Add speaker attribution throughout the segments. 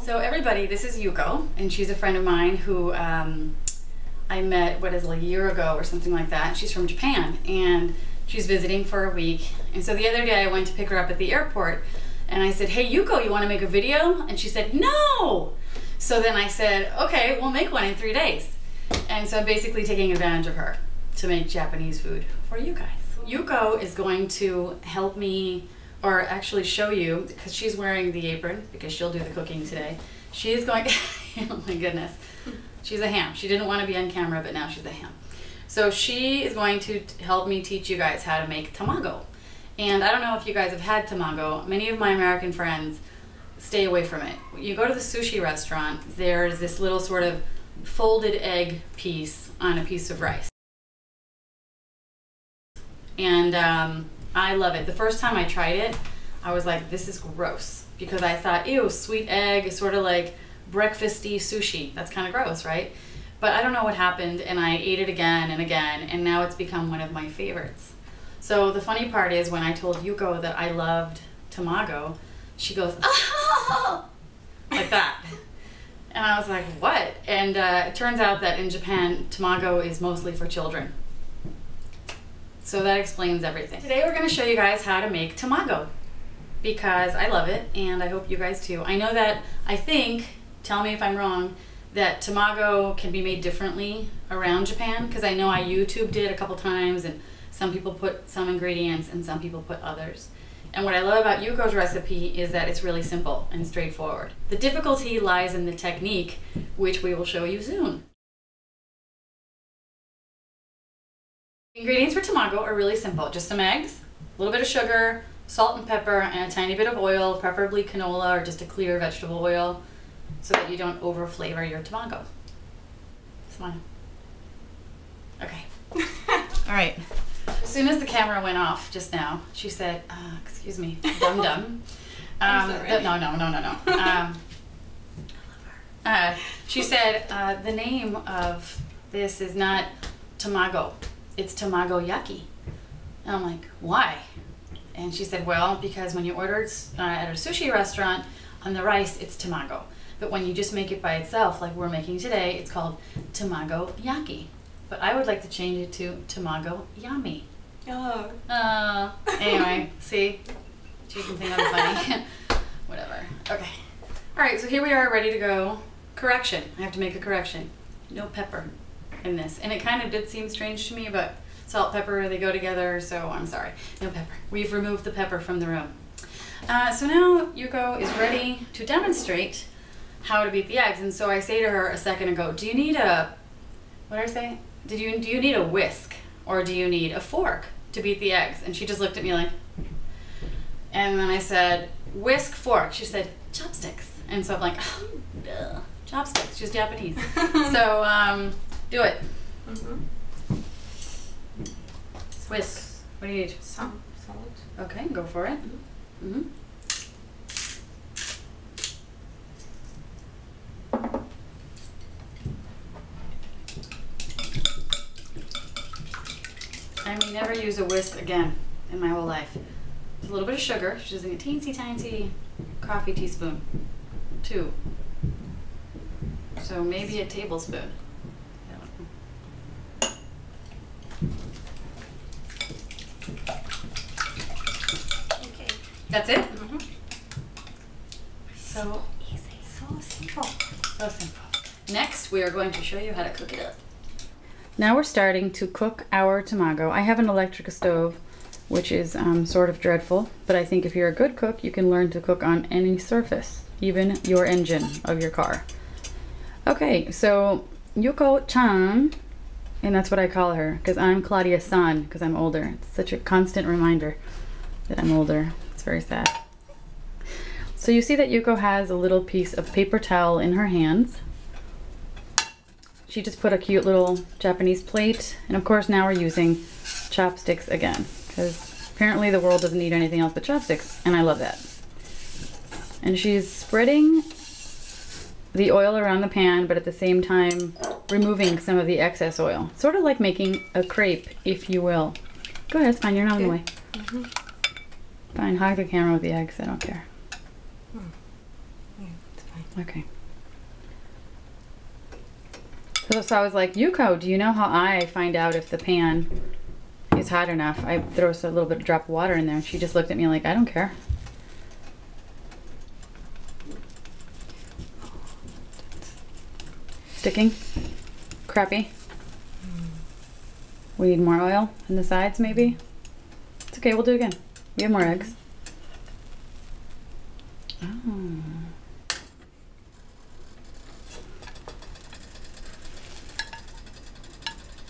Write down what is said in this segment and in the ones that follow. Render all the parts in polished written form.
Speaker 1: So everybody, this is Yuko, and she's a friend of mine who I met, like a year ago or something like that. She's from Japan, and she's visiting for a week. And so the other day I went to pick her up at the airport, and I said, hey Yuko, you want to make a video? And she said, no! So then I said, okay, we'll make one in 3 days. And so I'm basically taking advantage of her to make Japanese food for you guys. Yuko is going to help me, or actually show you, because she's wearing the apron, because she'll do the cooking today. She is going, oh my goodness, she's a ham. She didn't want to be on camera, but now she's a ham. So she is going to help me teach you guys how to make tamago. And I don't know if you guys have had tamago. Many of my American friends stay away from it. You go to the sushi restaurant, there's this little sort of folded egg piece on a piece of rice. And I love it. The first time I tried it, I was like, this is gross. Because I thought, ew, sweet egg is sort of like breakfasty sushi. That's kind of gross, right? But I don't know what happened, and I ate it again and again, and now it's become one of my favorites. So the funny part is, when I told Yuko that I loved tamago, she goes, oh, like that. And I was like, what? And it turns out that in Japan, tamago is mostly for children. So that explains everything. Today we're going to show you guys how to make tamago, because I love it, and I hope you guys too. I know that, I think, tell me if I'm wrong, that tamago can be made differently around Japan, because I know I YouTubed it a couple times, and some people put some ingredients and some people put others. And what I love about Yuko's recipe is that it's really simple and straightforward. The difficulty lies in the technique, which we will show you soon. The ingredients for tamago are really simple. Just some eggs, a little bit of sugar, salt and pepper, and a tiny bit of oil, preferably canola or just a clear vegetable oil, so that you don't over flavor your tamago. Smile. Okay. All right. As soon as the camera went off just now, she said, excuse me, dum-dum. No. She said, the name of this is not tamago, it's tamago yaki. And I'm like, why? And she said, well, because when you order at a sushi restaurant, on the rice, it's tamago. But when you just make it by itself, like we're making today, it's called tamago yaki. But I would like to change it to tamago yami. Oh. Anyway, see? She can think I'm funny. Whatever. Okay. Alright, so here we are, ready to go. Correction. I have to make a correction. No pepper in this. And it kind of did seem strange to me, but salt, pepper, they go together, so I'm sorry. No pepper. We've removed the pepper from the room. So now Yuko is ready to demonstrate how to beat the eggs. And so I say to her a second ago, do you need a, what did I say? Do you need a whisk, or do you need a fork to beat the eggs? And she just looked at me like, and then I said, whisk, fork. She said, chopsticks. And so I'm like, oh, duh. Chopsticks, she's Japanese. So do it. Whisk. What do you need?
Speaker 2: Some salt.
Speaker 1: Okay, go for it. I may never use a whisk again in my whole life. There's a little bit of sugar. She's using a teensy tiny coffee teaspoon. 2. So maybe a tablespoon.
Speaker 2: Okay.
Speaker 1: That's it?
Speaker 2: So easy. So simple.
Speaker 1: So simple. Next, we are going to show you how to cook it up. Now we're starting to cook our tamago. I have an electric stove, which is sort of dreadful, but I think if you're a good cook, you can learn to cook on any surface, even your engine of your car. Okay, so Yuko-chan, and that's what I call her, because I'm Claudia-san, because I'm older. It's such a constant reminder that I'm older. It's very sad. So you see that Yuko has a little piece of paper towel in her hands. She just put a cute little Japanese plate, and of course now we're using chopsticks again, because apparently the world doesn't need anything else but chopsticks, and I love that. And she's spreading the oil around the pan, but at the same time removing some of the excess oil. Sort of like making a crepe, if you will. Go ahead, it's fine, you're not in the way. Fine, hide the camera with the eggs, I don't care.
Speaker 2: Yeah, it's fine. fine.
Speaker 1: Okay. So I was like, Yuko, do you know how I find out if the pan is hot enough? I throw a little bit of drop of water in there, and she just looked at me like, I don't care. Sticking? Crappy? We need more oil in the sides, maybe? It's okay, we'll do it again. We have more eggs. Oh.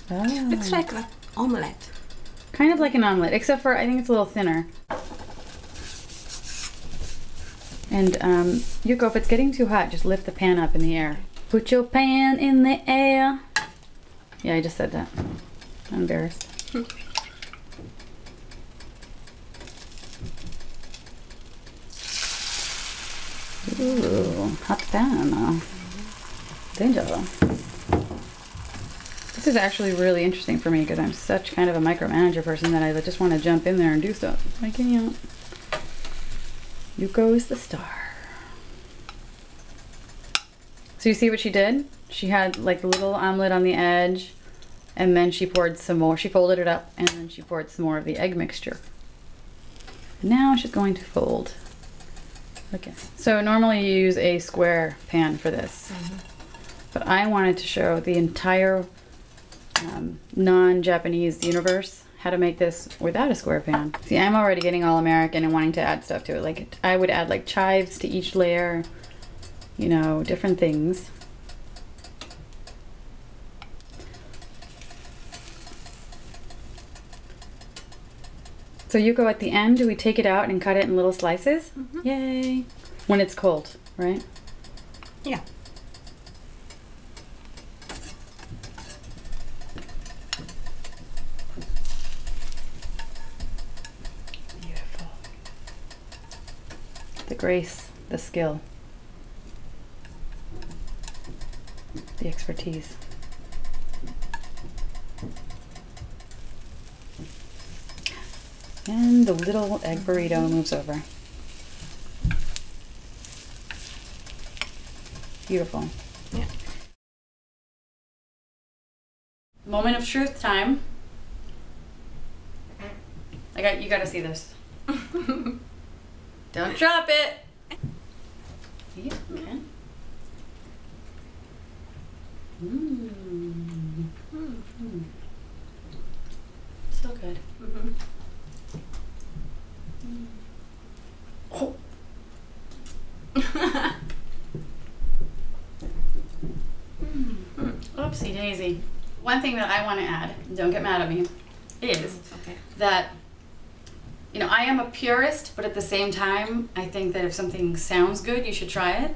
Speaker 1: Oh.
Speaker 2: Looks like an omelette.
Speaker 1: Kind of like an omelet, except for I think it's a little thinner. And Yuko, if it's getting too hot, just lift the pan up in the air. Put your pan in the air. Yeah, I just said that. I'm embarrassed. Ooh, hot pan. Danger. This is actually really interesting for me because I'm such kind of a micromanager person that I just want to jump in there and do stuff. I can't. Yuko is the star. So you see what she did? She had like a little omelet on the edge, and then she poured some more. She folded it up, and then she poured some more of the egg mixture. Now she's going to fold. Okay. So normally you use a square pan for this, but I wanted to show the entire non-Japanese universe how to make this without a square pan. See, I'm already getting all American and wanting to add stuff to it. Like I would add like chives to each layer, you know, different things. So Yuko, at the end, do we take it out and cut it in little slices? Yay! When it's cold, right?
Speaker 2: Yeah.
Speaker 1: Beautiful. The grace, the skill, the expertise. And the little egg burrito moves over. Beautiful.
Speaker 2: Yeah.
Speaker 1: Moment of truth time. You gotta see this. Don't drop it. Yeah, okay. So good. Oh. Oopsie daisy. One thing that I want to add, don't get mad at me, is that, you know, I am a purist, but at the same time, I think that if something sounds good, you should try it.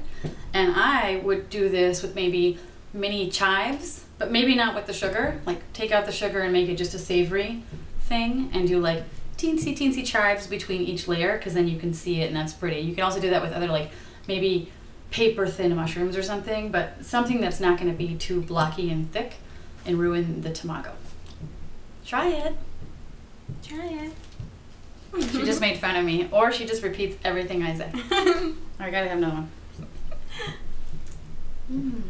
Speaker 1: And I would do this with maybe mini chives, but maybe not with the sugar. Like, take out the sugar and make it just a savory thing, and do like teensy chives between each layer, because then you can see it and that's pretty. You can also do that with other, like, maybe paper thin mushrooms or something, but something that's not going to be too blocky and thick and ruin the tamago. Try it.
Speaker 2: Try it.
Speaker 1: She just made fun of me, or she just repeats everything I say. I gotta have another one.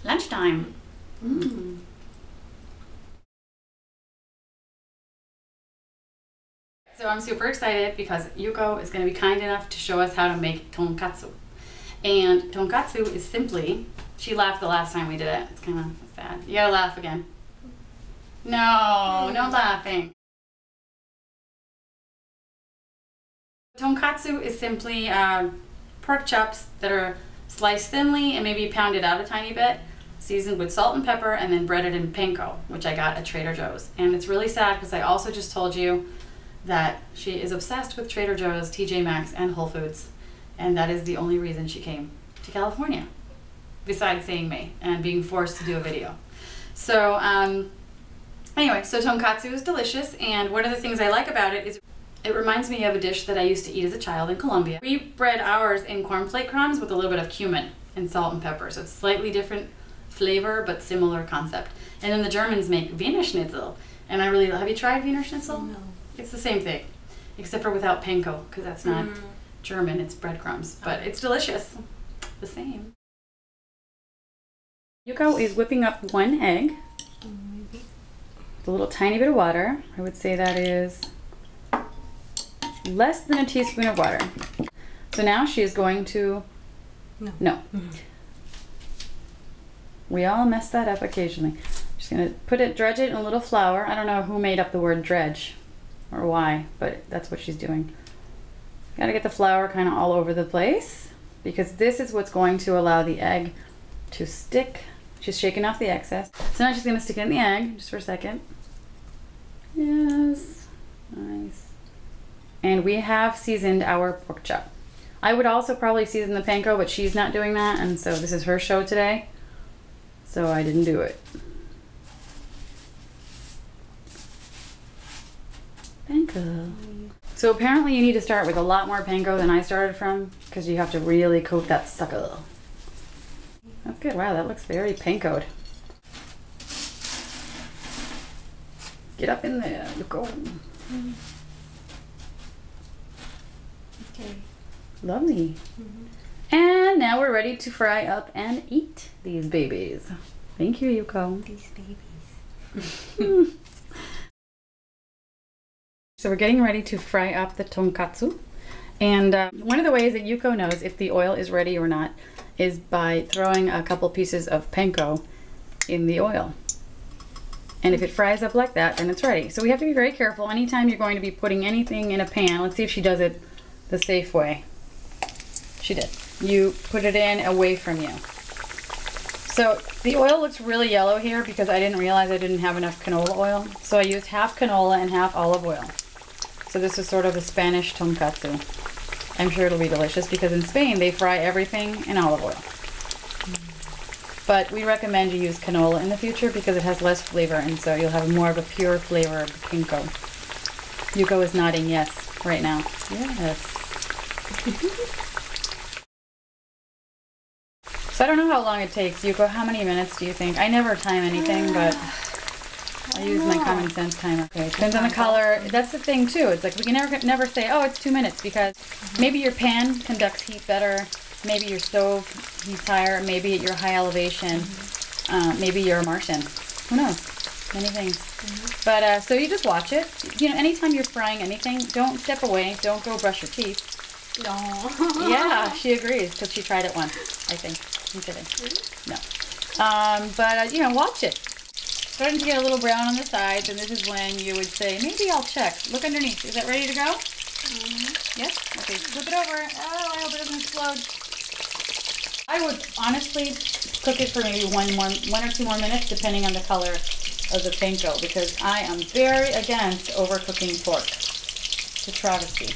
Speaker 1: Lunchtime. So I'm super excited because Yuko is going to be kind enough to show us how to make tonkatsu. And tonkatsu is simply, she laughed the last time we did it. It's kind of sad. You gotta laugh again. No, no laughing. Tonkatsu is simply pork chops that are sliced thinly and maybe pounded out a tiny bit, seasoned with salt and pepper, and then breaded in panko, which I got at Trader Joe's. And it's really sad because I also just told you that she is obsessed with Trader Joe's, TJ Maxx, and Whole Foods. And that is the only reason she came to California, besides seeing me and being forced to do a video. So anyway, so tonkatsu is delicious, and one of the things I like about it is it reminds me of a dish that I used to eat as a child in Colombia. We bread ours in cornflake crumbs with a little bit of cumin and salt and pepper, so it's slightly different flavor but similar concept. And then the Germans make Wiener Schnitzel, and I really have you tried Wiener Schnitzel?
Speaker 2: No.
Speaker 1: It's the same thing. except for without panko, because that's not German, it's breadcrumbs, but it's delicious, the same. Yuko is whipping up 1 egg with a little tiny bit of water. I would say that is less than a teaspoon of water. So now she is going to, no. We all mess that up occasionally. She's gonna dredge it in a little flour. I don't know who made up the word dredge or why, but that's what she's doing. Gotta get the flour kind of all over the place because this is what's going to allow the egg to stick. She's shaking off the excess. So now she's gonna stick it in the egg just for a second. Yes, nice. And we have seasoned our pork chop. I would also probably season the panko, but she's not doing that, and so this is her show today. So I didn't do it. Panko. So apparently you need to start with a lot more panko than I started from, because you have to really coat that sucker. That's good. Wow, that looks very pankoed. Get up in there. You go.
Speaker 2: Okay.
Speaker 1: Lovely. And now we're ready to fry up and eat these babies. Thank you, Yuko.
Speaker 2: These babies.
Speaker 1: So we're getting ready to fry up the tonkatsu. And one of the ways that Yuko knows if the oil is ready or not is by throwing a couple pieces of panko in the oil. And if it fries up like that, then it's ready. So we have to be very careful anytime you're going to be putting anything in a pan. Let's see if she does it the safe way. She did. You put it in away from you. So the oil looks really yellow here because I didn't realize I didn't have enough canola oil. So I used half canola and half olive oil. So this is sort of a Spanish tonkatsu. I'm sure it'll be delicious because in Spain they fry everything in olive oil. But we recommend you use canola in the future because it has less flavor, and so you'll have more of a pure flavor of the panko. Yuko is nodding yes right now. Yes. So I don't know how long it takes. Yuko, how many minutes do you think? I never time anything, but I use my common sense timer. Okay, depends on the color. That's the thing too. It's like we can never say, oh, it's 2 minutes, because maybe your pan conducts heat better. Maybe your stove heats higher. Maybe at your high elevation. Maybe you're a Martian. Who knows? Many things. But so you just watch it. You know, anytime you're frying anything, don't step away. Don't go brush your teeth.
Speaker 2: No.
Speaker 1: Yeah, she agrees because she tried it once, I think. I'm kidding. No. But you know, watch it. Starting to get a little brown on the sides, and this is when you would say, maybe I'll check. Look underneath. Is that ready to go? Yes? Okay, flip it over. Oh, I hope it doesn't explode. I would honestly cook it for maybe one or two more minutes, depending on the color of the panko, because I am very against overcooking pork. It's a travesty.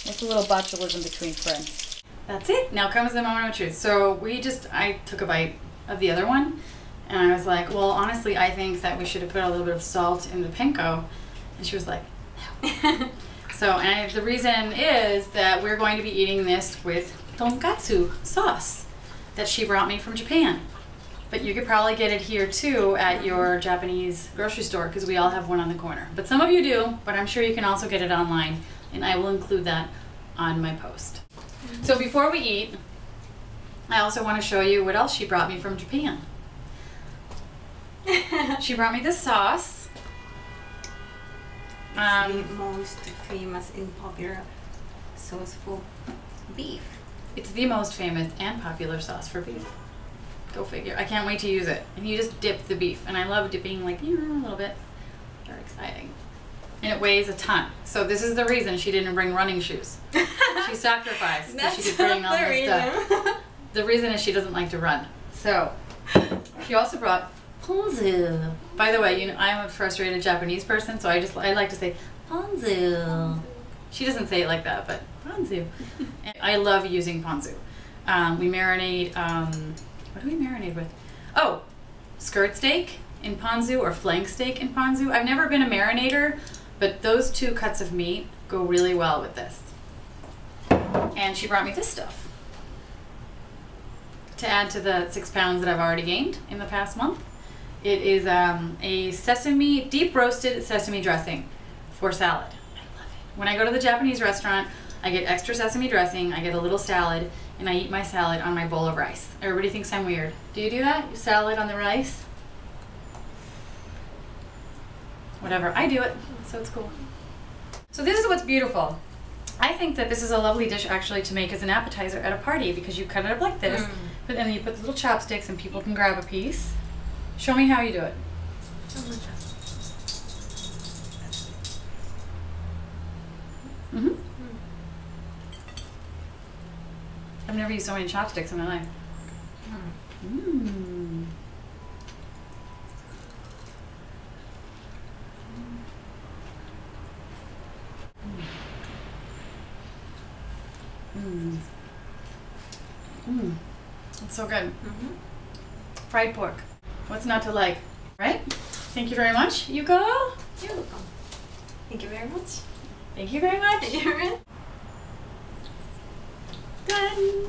Speaker 1: It's a little botulism between friends. That's it. Now comes the moment of truth. So I took a bite of the other one, and I was like, well, honestly, I think that we should have put a little bit of salt in the panko. And she was like, no. So, and the reason is that we're going to be eating this with tonkatsu sauce that she brought me from Japan. But you could probably get it here too at your Japanese grocery store because we all have one on the corner. But some of you do, but I'm sure you can also get it online, and I will include that on my post. So before we eat, I also want to show you what else she brought me from Japan. She brought me this sauce.
Speaker 2: The most famous and popular sauce for beef.
Speaker 1: It's the most famous and popular sauce for beef. Go figure. I can't wait to use it. And you just dip the beef. And I love dipping like, a little bit. Very exciting. And it weighs a ton. So this is the reason she didn't bring running shoes. She sacrificed so she could bring all this stuff. The reason is she doesn't like to run. So she also brought ponzu. By the way, I'm a frustrated Japanese person, so I like to say ponzu. She doesn't say it like that, but ponzu. And I love using ponzu. We marinate, what do we marinate with? Oh, skirt steak in ponzu or flank steak in ponzu. I've never been a marinator, but those two cuts of meat go really well with this. And she brought me this stuff to add to the 6 pounds that I've already gained in the past month. It is a deep roasted sesame dressing for salad. I love When I go to the Japanese restaurant, I get extra sesame dressing, I get a little salad, and I eat my salad on my bowl of rice. Everybody thinks I'm weird. Do you do that? Salad on the rice? Whatever, I do it, so it's cool. So this is what's beautiful. I think that this is a lovely dish actually to make as an appetizer at a party because you cut it up like this, but then you put the little chopsticks and people can grab a piece. Show me how you do it. I've never used so many chopsticks in my life. It's so good. Fried pork. What's not to like, right? Thank you very much, Yuko.
Speaker 2: You're welcome. Thank you very much.
Speaker 1: Thank you very much.
Speaker 2: Thank you very much.
Speaker 1: Done.